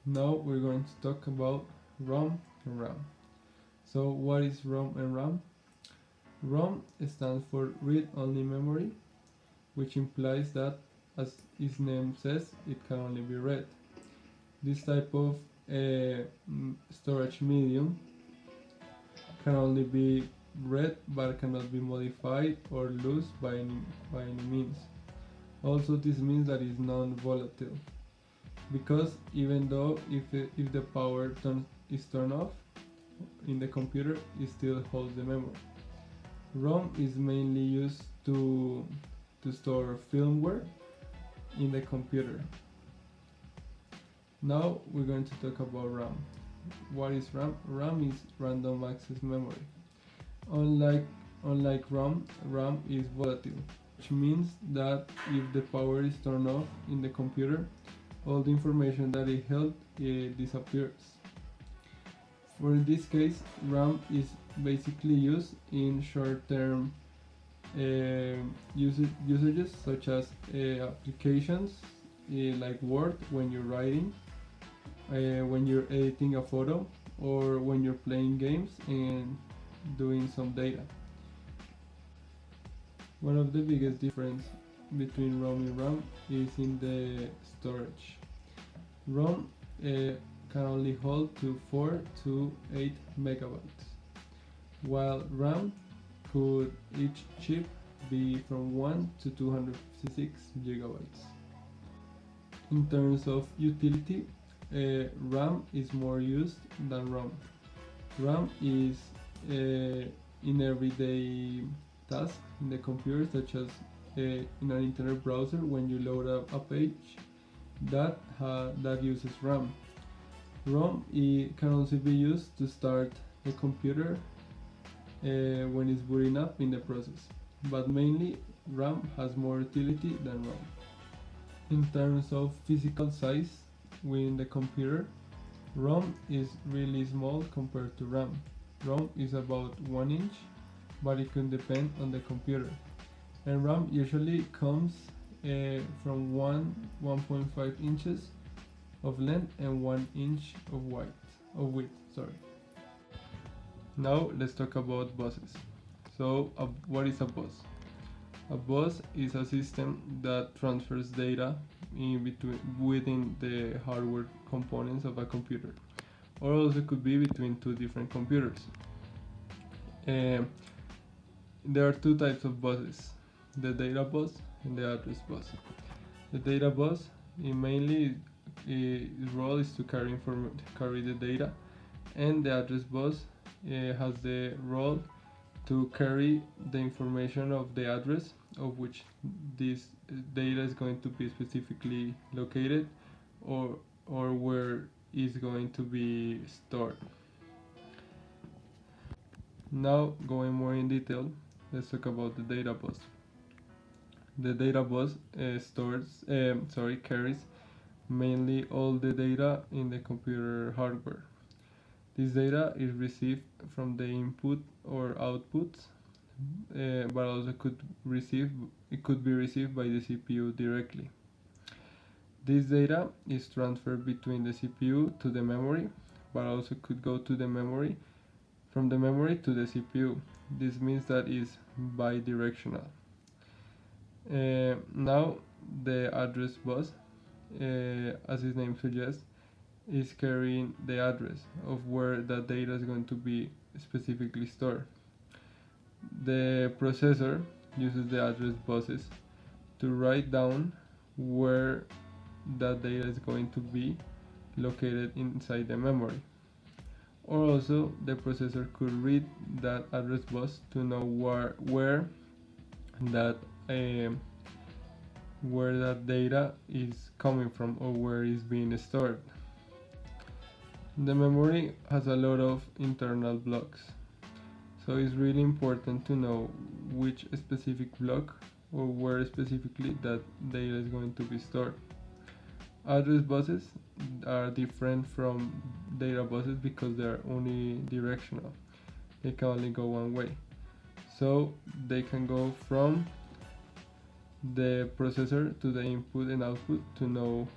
Now we're going to talk about ROM and RAM. So what is ROM and RAM? ROM stands for read-only memory, which implies that, as its name says, it can only be read. This type of storage medium can only be read but cannot be modified or lost by any means. Also, this means that it's non-volatile, because even though if the power is turned off in the computer, it still holds the memory. ROM is mainly used to store firmware in the computer. Now we're going to talk about RAM. What is RAM? RAM is random access memory. Unlike ROM, RAM is volatile, which means that if the power is turned off in the computer, all the information that it held disappears. For this case, RAM is basically used in short-term usages, such as applications like Word when you're writing, when you're editing a photo, or when you're playing games and doing some data. One of the biggest differences between ROM and RAM is in the storage. ROM can only hold to 4 to 8 megabytes, while RAM could each chip be from 1 to 256 gigabytes. In terms of utility, RAM is more used than ROM. RAM is in everyday tasks in the computer, such as in an internet browser. When you load up a page, that uses RAM. ROM can also be used to start the computer when it's booting up in the process, but mainly RAM has more utility than ROM. In terms of physical size within the computer, ROM is really small compared to RAM. ROM is about 1 inch, but it can depend on the computer. And RAM usually comes from 1.5 inches of length and 1 inch of width. Now let's talk about buses. So what is a bus? A bus is a system that transfers data within the hardware components of a computer, or also could be between two different computers. There are two types of buses: the data bus and the address bus. The data bus, its role is to carry the data, and the address bus has the role to carry the information of the address of which this data is going to be specifically located, or where it's going to be stored. Now, going more in detail, let's talk about the data bus. The data bus carries mainly all the data in the computer hardware. This data is received from the input or outputs, but also could be received by the CPU directly. This data is transferred between the CPU to the memory, but also could go to the memory, from the memory to the CPU. This means that it's bidirectional. Now the address bus, as its name suggests, is carrying the address of where the data is going to be specifically stored. The processor uses the address buses to write down where that data is going to be located inside the memory. Or also, the processor could read that address bus to know where that data is coming from, or where it's being stored. The memory has a lot of internal blocks, so it's really important to know which specific block or where specifically that data is going to be stored. Address buses are different from data buses because they are unidirectional. They can only go one way, so they can go from the processor to the input and output to know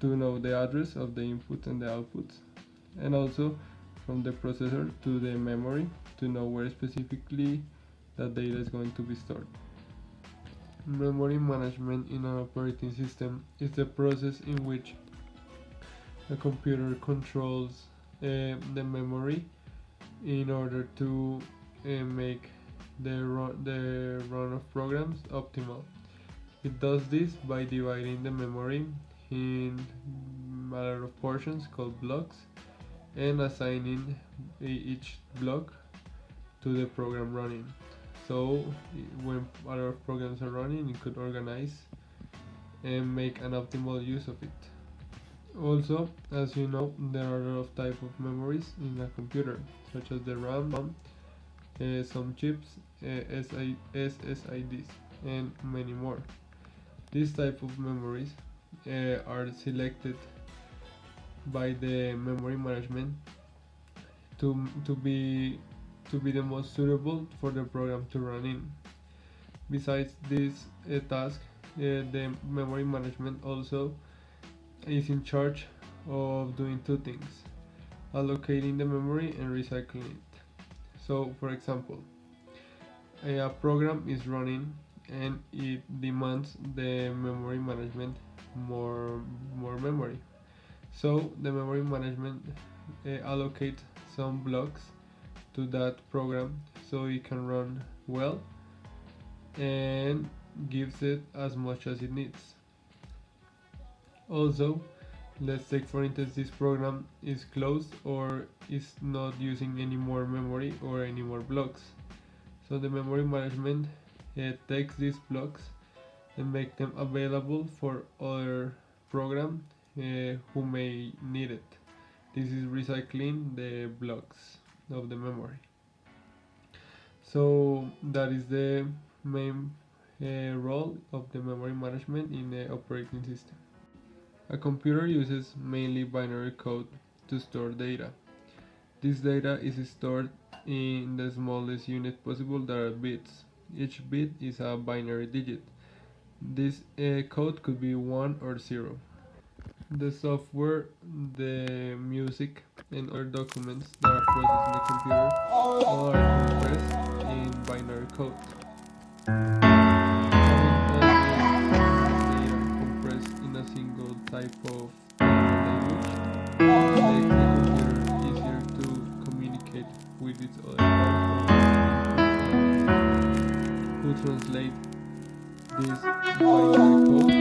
the address of the input and the output, and also from the processor to the memory to know where specifically that data is going to be stored. Memory management in an operating system is the process in which a computer controls the memory in order to make the run of programs optimal. It does this by dividing the memory in a lot of portions called blocks and assigning each block to the program running. So when a lot of programs are running, you could organize and make an optimal use of it. Also, as you know, there are a lot of types of memories in a computer, such as the RAM, some chips, SSIDs, and many more. These type of memories are selected by the memory management to be the most suitable for the program to run in. Besides this task, the memory management also is in charge of doing two things: allocating the memory and recycling it. So, for example, a program is running and it demands the memory management more memory. So the memory management allocates some blocks to that program so it can run well and gives it as much as it needs. Also, let's take for instance this program is closed or is not using any more memory or any more blocks. So the memory management takes these blocks and make them available for other program who may need it. This is recycling the blocks of the memory. So that is the main role of the memory management in the operating system. A computer uses mainly binary code to store data. This data is stored in the smallest unit possible, that are bits. Each bit is a binary digit. This code could be 1 or 0. The software, the music, and other documents that are processed in the computer all are compressed in binary code. Having all the data compressed in a single type of language makes the computer easier to communicate with its other parts who translate this binary code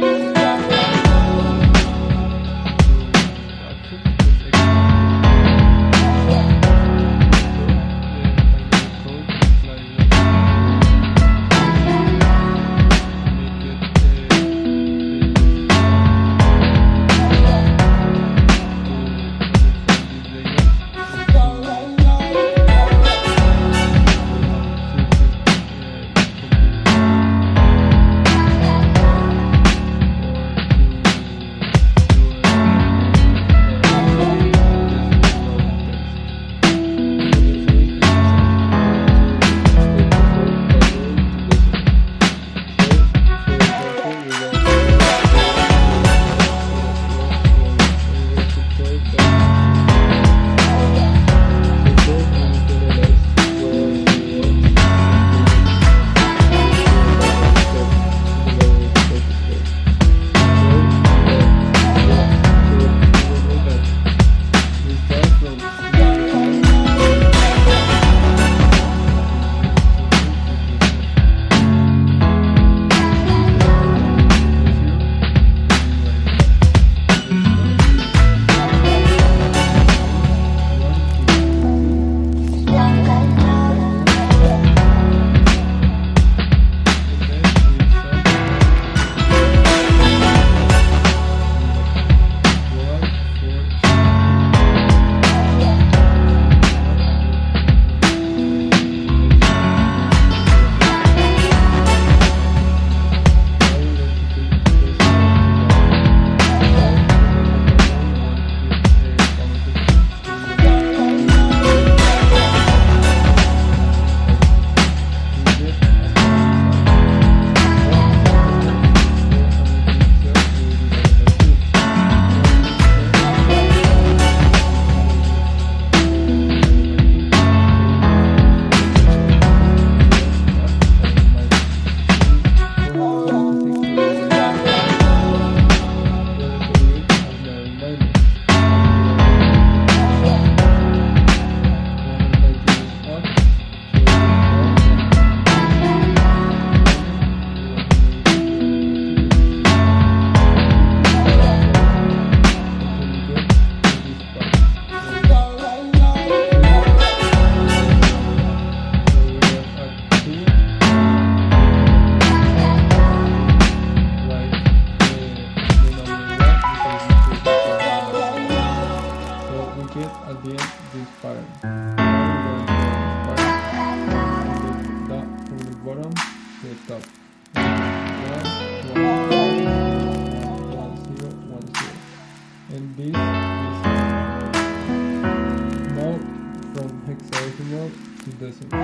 decimal.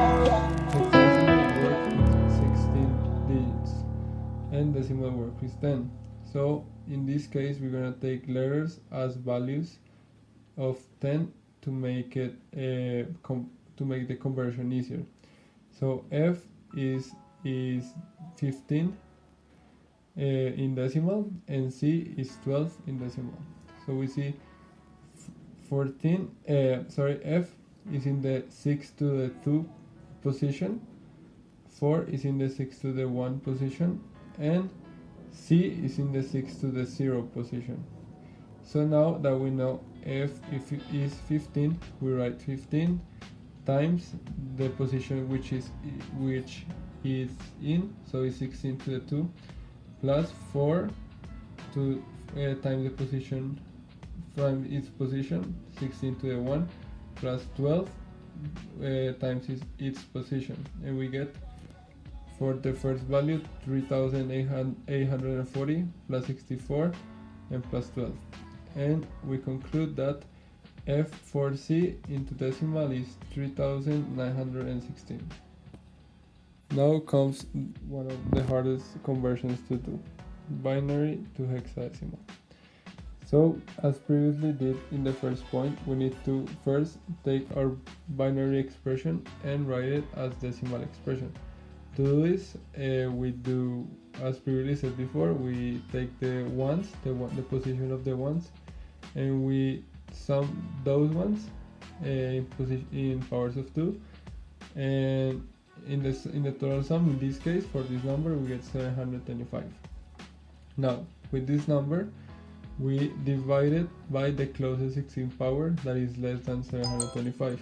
Hexadecimal works with 16 digits and decimal works with 10. So in this case we're gonna take letters as values of 10 to make it to make the conversion easier. So F is 15 in decimal, and C is 12 in decimal. So we see F is in the 6 to the 2 position, 4 is in the 6 to the 1 position, and C is in the 6 to the 0 position. So now that we know F if it is 15, we write 15 times the position which is in, so it's 16 to the 2, plus 4 to times the position from its position, 16 to the 1, plus 12 times its position, and we get for the first value 3840 plus 64 and plus 12, and we conclude that F for C into decimal is 3916. Now comes one of the hardest conversions to do, binary to hexadecimal. So as previously did in the first point, we need to first take our binary expression and write it as decimal expression. To do this, we do, as previously said before, we take the ones, the position of the ones, and we sum those ones in powers of 2, and in the total sum, in this case for this number, we get 725. Now with this number we divide it by the closest 16 power that is less than 725.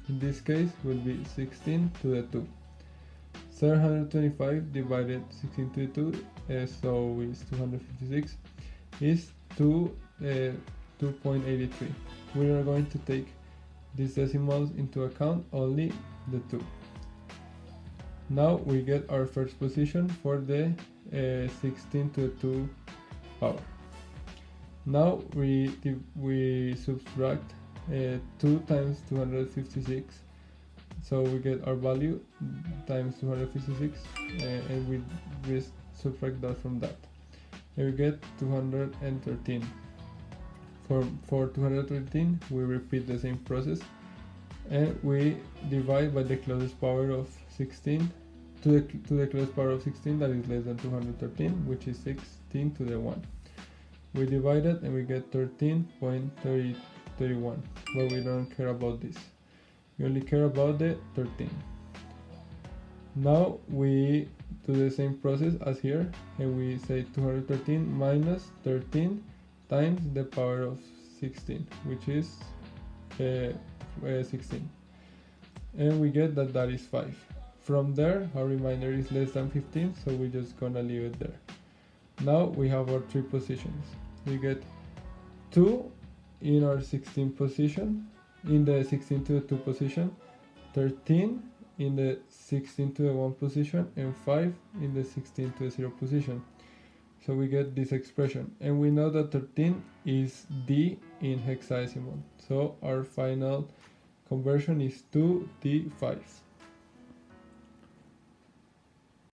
In this case will be 16 to the 2. 725 divided 16 to the 2, so is 256, is 2.83. We are going to take these decimals into account, only the 2. Now we get our first position for the 16 to the 2 power. Now we subtract 2 times 256, so we get our value times 256, and we just subtract that from that, and we get 213. For 213 we repeat the same process, and we divide by the closest power of 16 to the closest power of 16 that is less than 213, which is 16 to the 1. We divide it and we get 13.31, but we don't care about this. We only care about the 13. Now we do the same process as here, and we say 213 minus 13 times the power of 16, which is 16, and we get that is 5. From there our remainder is less than 15, so we're just gonna leave it there. Now we have our 3 positions. We get 2 in our 16 position, in the 16 to the 2 position, 13 in the 16 to the 1 position, and 5 in the 16 to the 0 position. So we get this expression, and we know that 13 is D in hexadecimal. So our final conversion is 2D5.